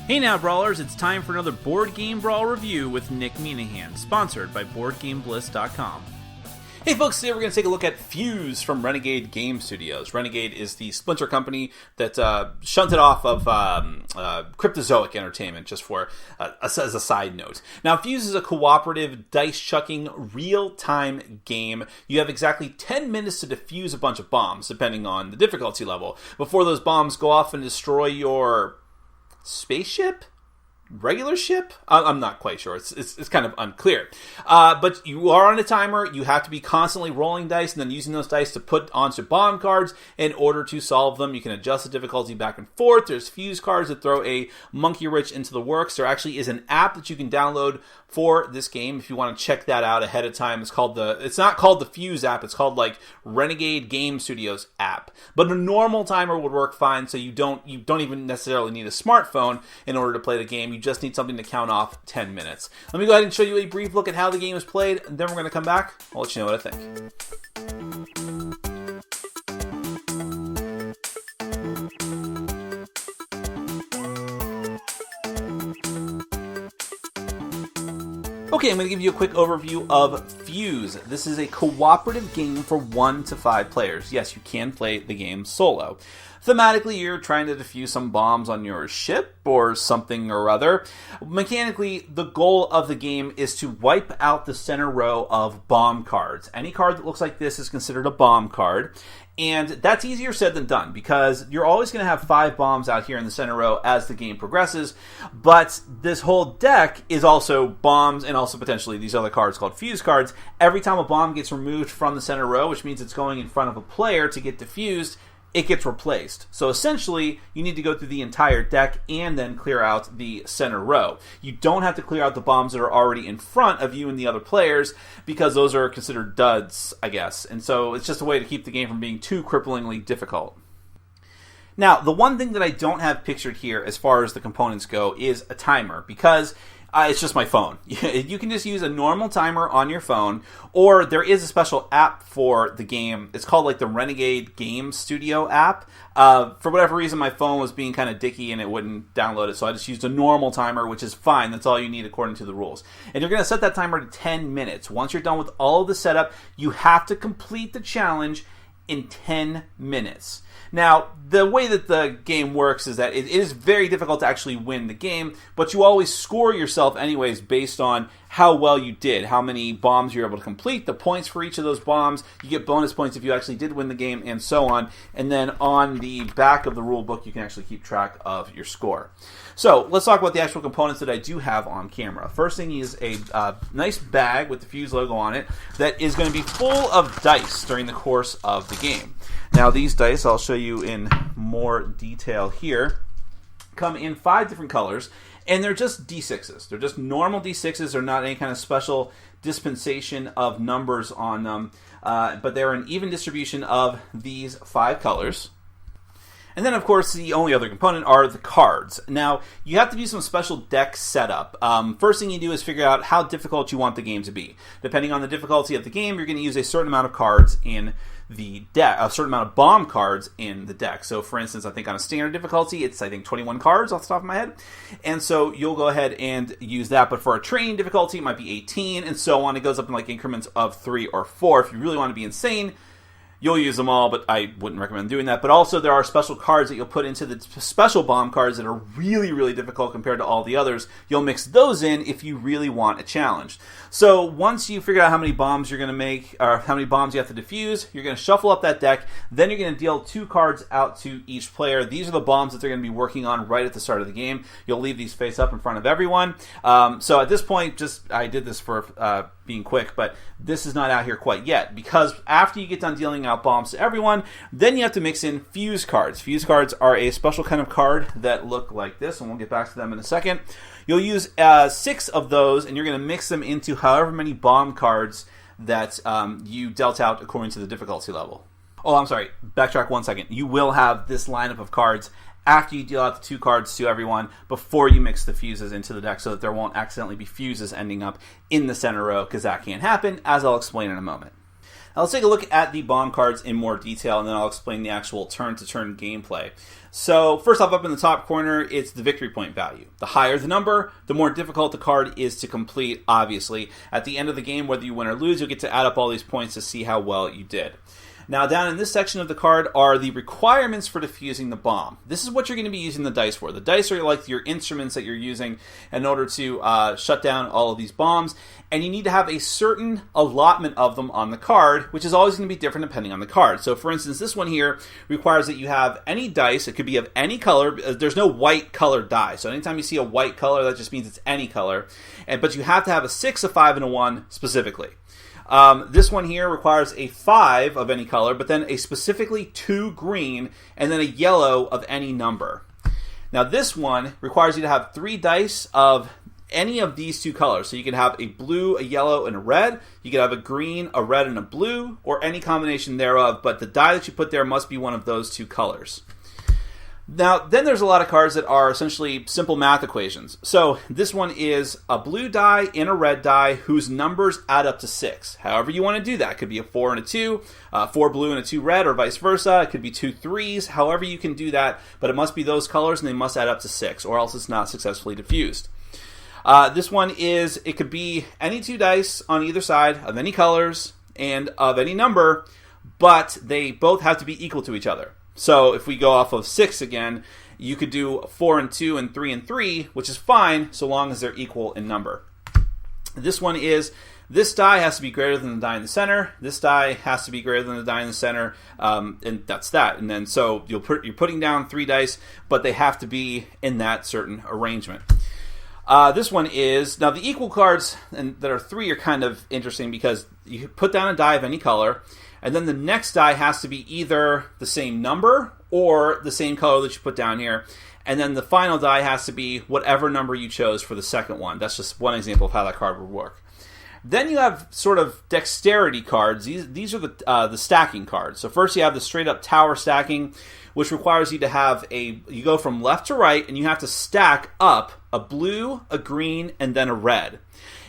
Hey now, Brawlers, it's time for another Board Game Brawl review with Nick Minahan, sponsored by BoardGameBliss.com. Hey folks, today we're going to take a look at Fuse from Renegade Game Studios. Renegade is the splinter company that shunted off of Cryptozoic Entertainment, just for as a side note. Now, Fuse is a cooperative, dice-chucking, real-time game. You have exactly 10 minutes to defuse a bunch of bombs, depending on the difficulty level, before those bombs go off and destroy your spaceship? Regular ship? I'm not quite sure. It's kind of unclear. But you are on a timer. You have to be constantly rolling dice and then using those dice to put onto bomb cards in order to solve them. You can adjust the difficulty back and forth. There's fuse cards that throw a monkey wrench into the works. There actually is an app that you can download for this game if you want to check that out ahead of time. It's not called the Fuse app. It's called like Renegade Game Studios app. But a normal timer would work fine, so you don't even necessarily need a smartphone in order to play the game. You just need something to count off 10 minutes. Let me go ahead and show you a brief look at how the game is played, and then we're going to come back. I'll let you know what I think. Okay, I'm going to give you a quick overview of Fuse. This is a cooperative game for 1 to 5 players. Yes, you can play the game solo. Thematically, you're trying to defuse some bombs on your ship or something or other. Mechanically, the goal of the game is to wipe out the center row of bomb cards. Any card that looks like this is considered a bomb card. And that's easier said than done, because you're always going to have 5 bombs out here in the center row as the game progresses, but this whole deck is also bombs and also potentially these other cards called fuse cards. Every time a bomb gets removed from the center row, which means it's going in front of a player to get defused, it gets replaced. So essentially, you need to go through the entire deck and then clear out the center row. You don't have to clear out the bombs that are already in front of you and the other players, because those are considered duds, I guess. And so it's just a way to keep the game from being too cripplingly difficult. Now, the one thing that I don't have pictured here as far as the components go is a timer, because it's just my phone. You can just use a normal timer on your phone, or there is a special app for the game. It's called like the Renegade Game Studio app. For whatever reason, my phone was being kind of dicky and it wouldn't download it, so I just used a normal timer, which is fine. That's all you need according to the rules. And you're going to set that timer to 10 minutes. Once you're done with all of the setup, you have to complete the challenge in 10 minutes. Now, the way that the game works is that it is very difficult to actually win the game, but you always score yourself anyways based on how well you did, how many bombs you're able to complete, the points for each of those bombs. You get bonus points if you actually did win the game, and so on. And then on the back of the rule book, you can actually keep track of your score. So let's talk about the actual components that I do have on camera. First thing is a nice bag with the Fuse logo on it that is going to be full of dice during the course of the game. Now, these dice, I'll show you in more detail here, come in 5 different colors, and they're just D6s. They're just normal D6s. They're not any kind of special dispensation of numbers on them, but they're an even distribution of these 5 colors. And then, of course, the only other component are the cards. Now, you have to do some special deck setup. First thing you do is figure out how difficult you want the game to be. Depending on the difficulty of the game, you're going to use a certain amount of cards in the deck, a certain amount of bomb cards in the deck. So, for instance, I think on a standard difficulty, it's, 21 cards off the top of my head. And so you'll go ahead and use that. But for a training difficulty, it might be 18, and so on. It goes up in increments of 3 or 4. If you really want to be insane, you'll use them all, but I wouldn't recommend doing that. But also, there are special cards that you'll put into the special bomb cards that are really, really difficult compared to all the others. You'll mix those in if you really want a challenge. So once you figure out how many bombs you're going to make, or how many bombs you have to defuse, you're going to shuffle up that deck. Then you're going to deal 2 cards out to each player. These are the bombs that they're going to be working on right at the start of the game. You'll leave these face up in front of everyone. So at this point, I did this for being quick, but this is not out here quite yet, because after you get done dealing out bombs to everyone, then you have to mix in fuse cards. Fuse cards are a special kind of card that look like this, and we'll get back to them in a second. You'll use 6 of those, and you're going to mix them into however many bomb cards that you dealt out according to the difficulty level. Oh, I'm sorry. Backtrack 1 second. You will have this lineup of cards after you deal out the 2 cards to everyone before you mix the fuses into the deck, so that there won't accidentally be fuses ending up in the center row, because that can happen, as I'll explain in a moment. Now let's take a look at the bomb cards in more detail, and then I'll explain the actual turn-to-turn gameplay. So first off, up in the top corner, it's the victory point value. The higher the number, the more difficult the card is to complete, obviously. At the end of the game, whether you win or lose, you'll get to add up all these points to see how well you did. Now, down in this section of the card are the requirements for defusing the bomb. This is what you're going to be using the dice for. The dice are like your instruments that you're using in order to shut down all of these bombs, and you need to have a certain allotment of them on the card, which is always going to be different depending on the card. So, for instance, this one here requires that you have any dice. It could be of any color. There's no white colored die. So anytime you see a white color, that just means it's any color. But you have to have a 6, a 5, and a 1 specifically. This one here requires a 5 of any color, but then a specifically 2 green, and then a yellow of any number. Now this one requires you to have 3 dice of any of these 2 colors. So you can have a blue, a yellow, and a red. You can have a green, a red, and a blue, or any combination thereof, but the die that you put there must be one of those 2 colors. Now, then there's a lot of cards that are essentially simple math equations. So this one is a blue die and a red die whose numbers add up to 6. However you want to do that. It could be a 4 and a 2, 4 blue and a 2 red, or vice versa. It could be 2 3s. However you can do that, but it must be those colors and they must add up to 6, or else it's not successfully diffused. This one is, it could be any 2 dice on either side of any colors and of any number, but they both have to be equal to each other. So if we go off of 6 again, you could do 4 and 2 and 3 and 3, which is fine so long as they're equal in number. This one is, this die has to be greater than the die in the center. This die has to be greater than the die in the center, and that's that. And then so you're putting down 3 dice, but they have to be in that certain arrangement. This one is, now the equal cards and that are 3 are kind of interesting because you put down a die of any color, and then the next die has to be either the same number or the same color that you put down here. And then the final die has to be whatever number you chose for the second one. That's just one example of how that card would work. Then you have sort of dexterity cards. These are the stacking cards. So first you have the straight up tower stacking, which requires you to have you go from left to right, and you have to stack up a blue, a green, and then a red.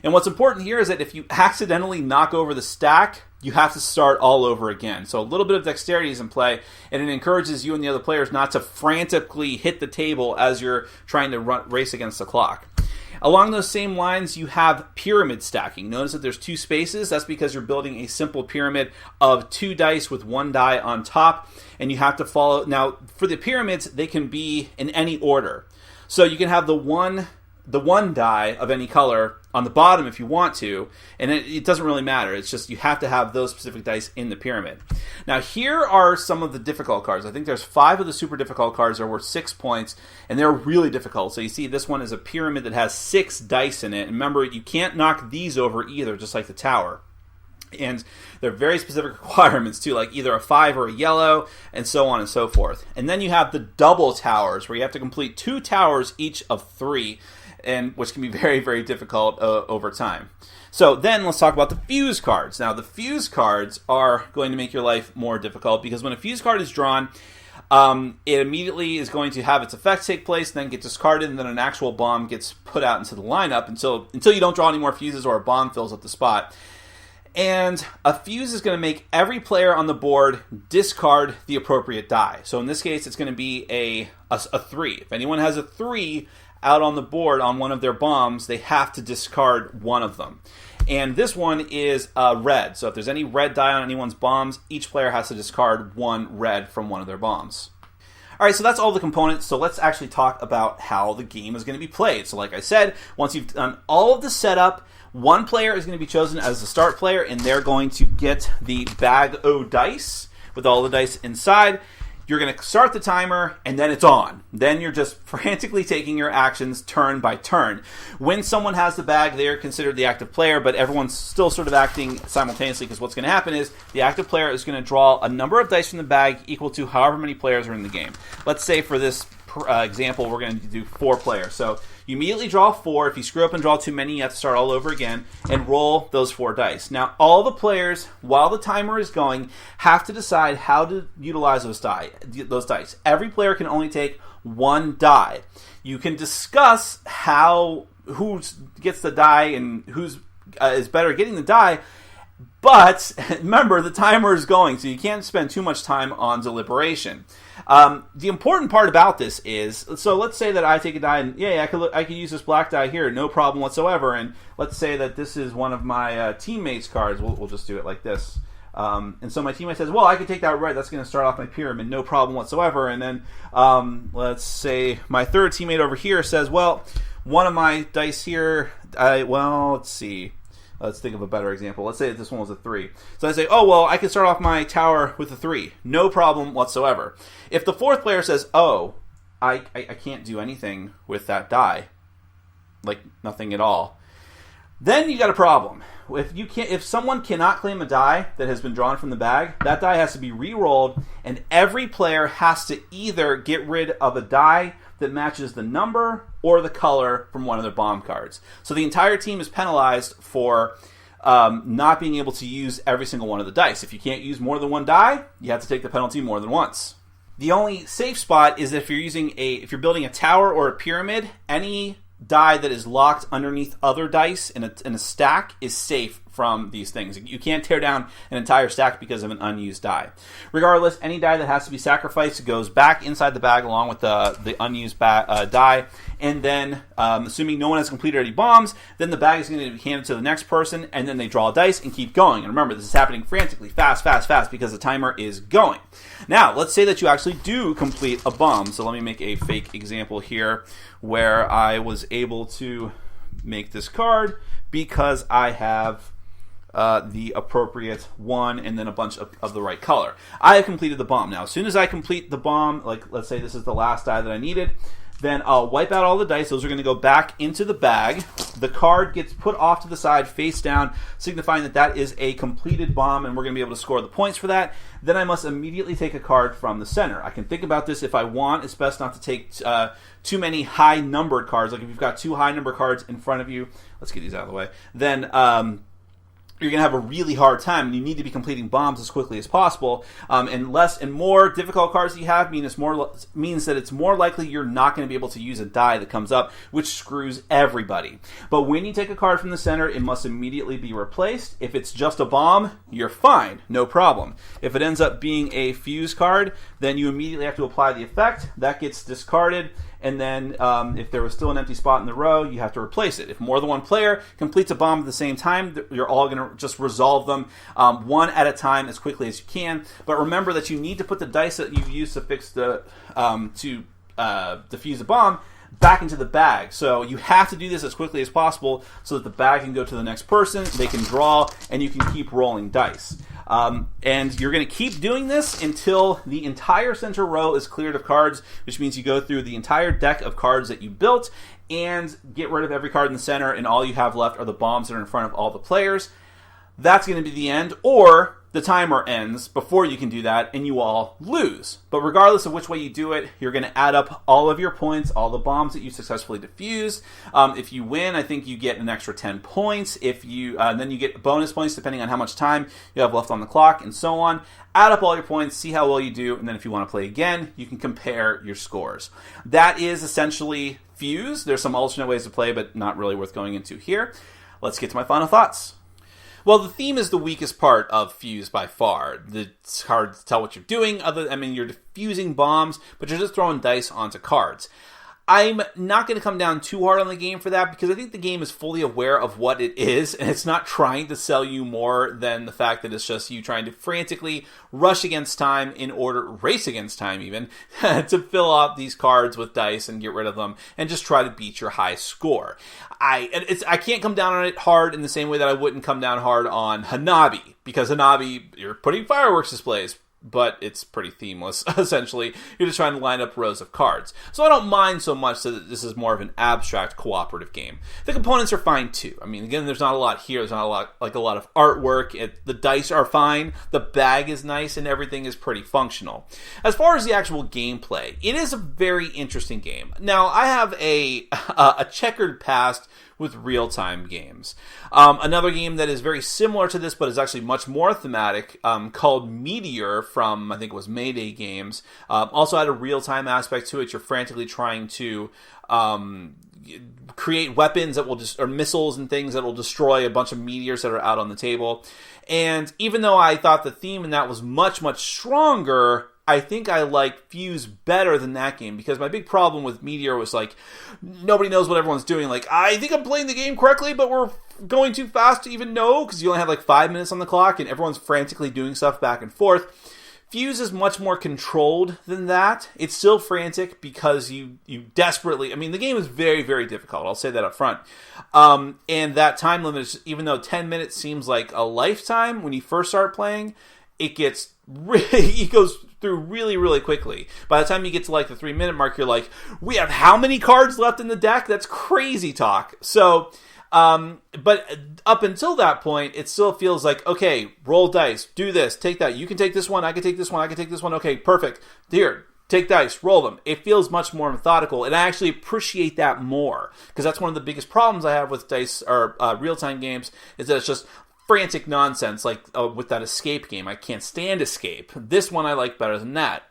And what's important here is that if you accidentally knock over the stack, you have to start all over again. So a little bit of dexterity is in play, and it encourages you and the other players not to frantically hit the table as you're trying to race against the clock. Along those same lines, you have pyramid stacking. Notice that there's 2 spaces. That's because you're building a simple pyramid of 2 dice with 1 die on top, and you have to follow. Now, for the pyramids, they can be in any order. So you can have the one die of any color on the bottom if you want to, and it doesn't really matter. It's just you have to have those specific dice in the pyramid. Now here are some of the difficult cards. I think there's 5 of the super difficult cards that are worth 6 points, and they're really difficult. So you see this one is a pyramid that has 6 dice in it, and remember, you can't knock these over either, just like the tower. And there are very specific requirements too, like either a 5 or a yellow, and so on and so forth. And then you have the double towers, where you have to complete 2 towers each of 3, and which can be very, very difficult over time. So then let's talk about the fuse cards. Now the fuse cards are going to make your life more difficult, because when a fuse card is drawn, it immediately is going to have its effects take place, then get discarded, and then an actual bomb gets put out into the lineup until you don't draw any more fuses or a bomb fills up the spot. And a fuse is going to make every player on the board discard the appropriate die. So in this case, it's going to be a 3. If anyone has a 3 out on the board on one of their bombs, they have to discard one of them. And this one is red. So if there's any red die on anyone's bombs, each player has to discard 1 red from one of their bombs. All right, so that's all the components. So let's actually talk about how the game is going to be played. So like I said, once you've done all of the setup, one player is going to be chosen as the start player, and they're going to get the bag o' dice with all the dice inside. You're going to start the timer, and then it's on. Then you're just frantically taking your actions turn by turn. When someone has the bag, they're considered the active player, but everyone's still sort of acting simultaneously, because what's going to happen is the active player is going to draw a number of dice from the bag equal to however many players are in the game. Let's say for this example, we're going to do 4 players. So you immediately draw 4. If you screw up and draw too many, you have to start all over again and roll those 4 dice. Now, all the players, while the timer is going, have to decide how to utilize those dice. Every player can only take 1 die. You can discuss who gets the die and who's is better getting the die, But remember, the timer is going, so you can't spend too much time on deliberation. The important part about this is, so let's say that I take a die, and I could use this black die here, no problem whatsoever. And let's say that this is one of my teammates' cards. We'll just do it like this. And so my teammate says, well, I can take that red. That's going to start off my pyramid, no problem whatsoever. And then let's say my third teammate over here says, well, one of my dice here, let's see. Let's think of a better example. Let's say that this one was a 3. So I say, oh, well, I can start off my tower with a 3. No problem whatsoever. If the fourth player says, oh, I can't do anything with that die, like nothing at all, then you got a problem. If someone cannot claim a die that has been drawn from the bag, that die has to be re-rolled, and every player has to either get rid of a die that matches the number or the color from one of their bomb cards. So the entire team is penalized for not being able to use every single one of the dice. If you can't use more than one die, you have to take the penalty more than once. The only safe spot is if you're building a tower or a pyramid, any die that is locked underneath other dice in a stack is safe from these things. You can't tear down an entire stack because of an unused die. Regardless, any die that has to be sacrificed goes back inside the bag along with the unused die. And then, assuming no one has completed any bombs, then the bag is going to be handed to the next person, and then they draw a dice and keep going. And remember, this is happening frantically, fast, because the timer is going. Now, let's say that you actually do complete a bomb. So let me make a fake example here where I was able to make this card because I have the appropriate one and then a bunch of the right color. I have completed the bomb. Now, as soon as I complete the bomb, like let's say this is the last die that I needed, then I'll wipe out all the dice. Those are going to go back into the bag. The card gets put off to the side, face down, signifying that that is a completed bomb, and we're going to be able to score the points for that. Then I must immediately take a card from the center. I can think about this if I want. It's best not to take too many high-numbered cards. Like if you've got 2 high-numbered cards in front of you, let's get these out of the way, then you're going to have a really hard time, and you need to be completing bombs as quickly as possible. And less and more difficult cards that you have means that it's more likely you're not going to be able to use a die that comes up, which screws everybody. But when you take a card from the center, it must immediately be replaced. If it's just a bomb, you're fine, no problem. If it ends up being a fuse card, then you immediately have to apply the effect. That gets discarded. And then if there was still an empty spot in the row, you have to replace it. If more than one player completes a bomb at the same time, you're all going to just resolve them one at a time as quickly as you can. But remember that you need to put the dice that you've used to fix defuse a bomb back into the bag. So you have to do this as quickly as possible so that the bag can go to the next person, they can draw, and you can keep rolling dice. And you're going to keep doing this until the entire center row is cleared of cards, which means you go through the entire deck of cards that you built and get rid of every card in the center, and all you have left are the bombs that are in front of all the players. That's going to be the end, or the timer ends before you can do that, and you all lose. But regardless of which way you do it, you're going to add up all of your points, all the bombs that you successfully defused. If you win, I think you get an extra 10 points. If you then you get bonus points depending on how much time you have left on the clock, and so on. Add up all your points, see how well you do, and then if you want to play again, you can compare your scores. That is essentially Fuse. There's some alternate ways to play, but not really worth going into here. Let's get to my final thoughts. Well, the theme is the weakest part of Fuse by far. It's hard to tell what you're doing. You're defusing bombs, but you're just throwing dice onto cards. I'm not going to come down too hard on the game for that because I think the game is fully aware of what it is, and it's not trying to sell you more than the fact that it's just you trying to frantically rush against time race against time even, to fill out these cards with dice and get rid of them and just try to beat your high score. I can't come down on it hard in the same way that I wouldn't come down hard on Hanabi, because Hanabi, you're putting fireworks displays, but it's pretty themeless, essentially. You're just trying to line up rows of cards. So I don't mind so much that this is more of an abstract cooperative game. The components are fine, too. Again, there's not a lot here. There's not a lot of artwork. The dice are fine. The bag is nice, and everything is pretty functional. As far as the actual gameplay, it is a very interesting game. Now, I have a checkered past with real-time games. Another game that is very similar to this, but is actually much more thematic, called Meteor from, I think it was Mayday Games, also had a real-time aspect to it. You're frantically trying to create weapons that will just, or missiles and things that will destroy a bunch of meteors that are out on the table. And even though I thought the theme in that was much, much stronger, I think I like Fuse better than that game, because my big problem with Meteor was like, nobody knows what everyone's doing. Like, I think I'm playing the game correctly, but we're going too fast to even know, because you only have like 5 minutes on the clock and everyone's frantically doing stuff back and forth. Fuse is much more controlled than that. It's still frantic because you desperately... I mean, the game is very, very difficult. I'll say that up front. And that time limit, is, even though 10 minutes seems like a lifetime when you first start playing, it goes through really, really quickly. By the time you get to like the 3-minute mark, you're like, we have how many cards left in the deck? That's crazy talk. So... but up until that point, it still feels like, okay, roll dice, do this, take that. You can take this one, I can take this one, I can take this one. Okay, perfect. Here, take dice, roll them. It feels much more methodical, and I actually appreciate that more, because that's one of the biggest problems I have with dice or real-time games, is that it's just frantic nonsense, like with that Escape game. I can't stand Escape. This one I like better than that.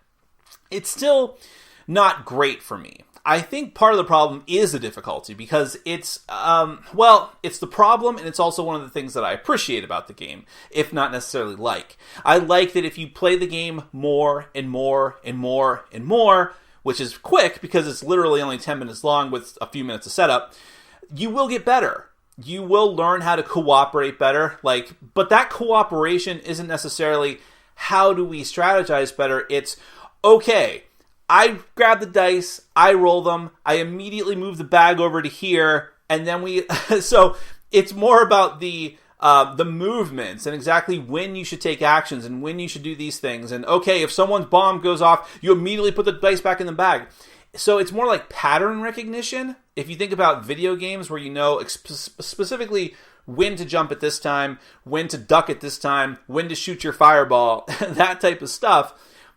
It's still not great for me. I think part of the problem is the difficulty, because it's the problem, and it's also one of the things that I appreciate about the game, if not necessarily like. I like that if you play the game more and more and more and more, which is quick because it's literally only 10 minutes long with a few minutes of setup, you will get better. You will learn how to cooperate better. But that cooperation isn't necessarily how do we strategize better. It's, okay, I grab the dice, I roll them, I immediately move the bag over to here, and then we... So it's more about the movements and exactly when you should take actions and when you should do these things. And okay, if someone's bomb goes off, you immediately put the dice back in the bag. So it's more like pattern recognition. If you think about video games where you know specifically when to jump at this time, when to duck at this time, when to shoot your fireball, that type of stuff...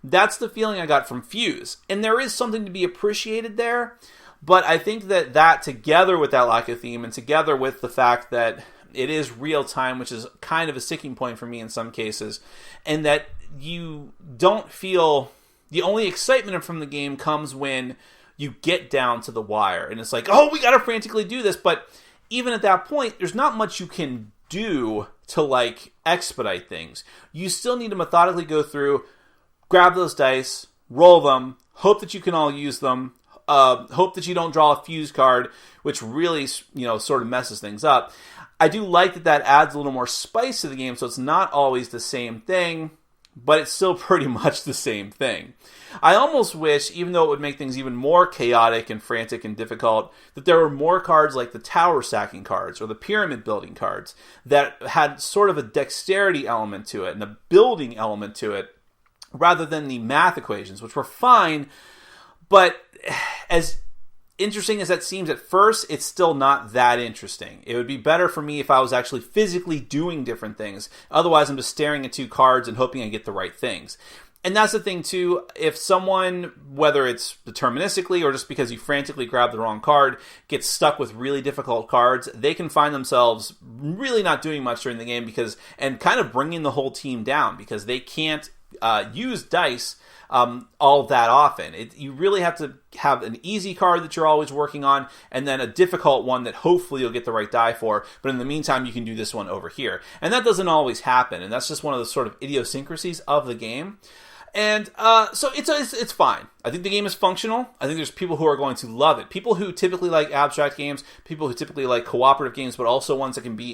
That's the feeling I got from Fuse. And there is something to be appreciated there, but I think that together with that lack of theme, and together with the fact that it is real time, which is kind of a sticking point for me in some cases, and that you don't feel... The only excitement from the game comes when you get down to the wire, and it's like, oh, we gotta frantically do this, but even at that point, there's not much you can do to, expedite things. You still need to methodically go through... Grab those dice, roll them, hope that you can all use them, hope that you don't draw a Fuse card, which really, sort of messes things up. I do like that adds a little more spice to the game, so it's not always the same thing, but it's still pretty much the same thing. I almost wish, even though it would make things even more chaotic and frantic and difficult, that there were more cards like the tower stacking cards or the pyramid building cards that had sort of a dexterity element to it and a building element to it, rather than the math equations, which were fine, but as interesting as that seems at first, it's still not that interesting. It would be better for me if I was actually physically doing different things. Otherwise, I'm just staring at two cards and hoping I get the right things. And that's the thing, too. If someone, whether it's deterministically or just because you frantically grab the wrong card, gets stuck with really difficult cards, they can find themselves really not doing much during the game and kind of bringing the whole team down, because they can't use dice all that often. You really have to have an easy card that you're always working on, and then a difficult one that hopefully you'll get the right die for, but in the meantime you can do this one over here. And that doesn't always happen, and that's just one of the sort of idiosyncrasies of the game. And so it's fine. I think the game is functional. I think there's people who are going to love it. People who typically like abstract games, people who typically like cooperative games, but also ones that can be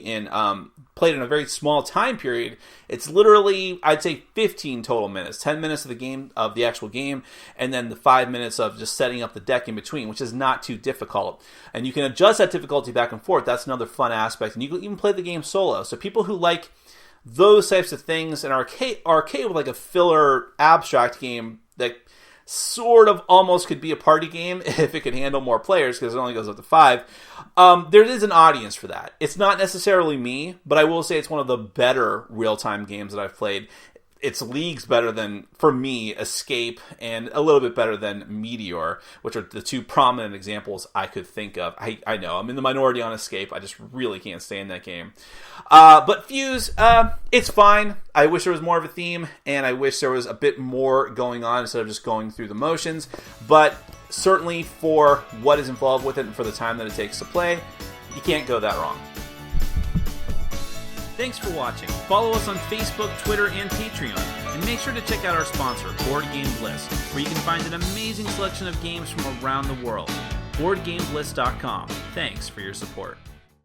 played in a very small time period. It's literally, I'd say, 15 total minutes. 10 minutes of the actual game, and then the 5 minutes of just setting up the deck in between, which is not too difficult. And you can adjust that difficulty back and forth. That's another fun aspect. And you can even play the game solo. So people who like those types of things and arcade with like a filler abstract game that sort of almost could be a party game if it could handle more players, because it only goes up to 5. There is an audience for that. It's not necessarily me, but I will say it's one of the better real-time games that I've played. It's leagues better than, for me, Escape, and a little bit better than Meteor, which are the two prominent examples I could think of. I know, I'm in the minority on Escape. I just really can't stand that game. But Fuse, it's fine. I wish there was more of a theme, and I wish there was a bit more going on instead of just going through the motions. But certainly for what is involved with it and for the time that it takes to play, you can't go that wrong. Thanks for watching. Follow us on Facebook, Twitter, and Patreon. And make sure to check out our sponsor, Board Game Bliss, where you can find an amazing selection of games from around the world. BoardGameBliss.com. Thanks for your support.